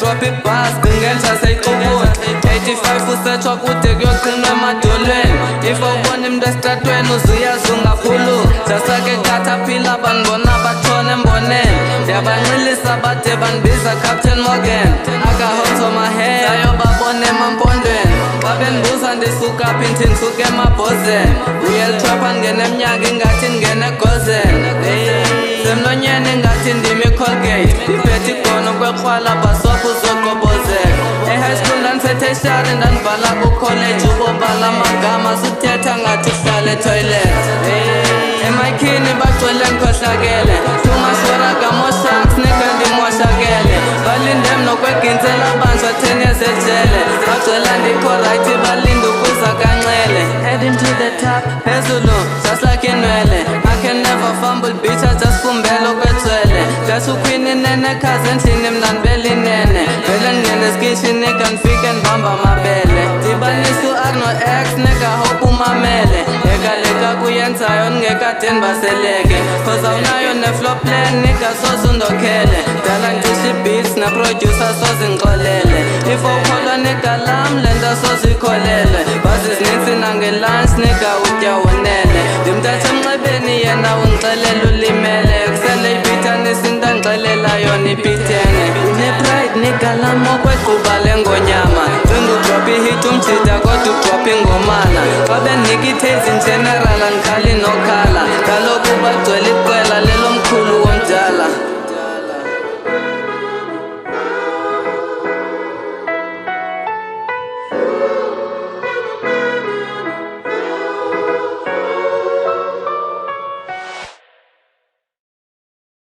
drop ibus ngenhla seyixubuza 85 usethwa kude kuyoqinwa emadolweni if awubona imntu esitratweni uzuyazi ungaphulu jasake caterpillar banibona bathona emboneni ndiyabanxilisa bade bandibiza Captain Morgan akahoto mahead ayobabona emampondweni babendibuza ndisuka phi ndithi ndisuka emabhozeni uyelitrapha ndingena eminyaka ingathi ndingena egozeni semlonyeni ingathi ndimi Colgate ndiphethe igono kwekrwala basopha uzogqobozela e-high school ndandiphethe ishari ndandibhala kucollege ubobala amagama suthetha ngathi uhlala etoilet emayikhini bagcwele ndikhohlakele tumashora gamoshaks nekandimoshakele balinde mnokwegintsela banjwa 10 years ejele bagcwela ndikho right balinde ukuza kanxele head into the top phezulu just like inwele I can never fumble bitch I just fumbele okwetswele just uqueen inene khazi endlini mna ndibelinene vele ndingene skishini kanifike ndibamba amabele dibanisa u-R no-X neka hope umamele ekaleka kuyenzayo ndingekade ndibaseleke cause awunayo ne-flow plan ningasoze undokhele dala ncisha i-beats na-producer soze ngixolele if awukholwa negalam le nto soze uyikholele bazi zinintsi nangelunch nika utya wonele ndimthatha emnxebeni yena undixelela ulimele kusele ibhitanisa into andixelela yona ibhithene une-pride negalam okwequba lengonyama cinga udrop ihit umjida kodwa udrop ingomana xa bendinika itaze in general andikhali nokhala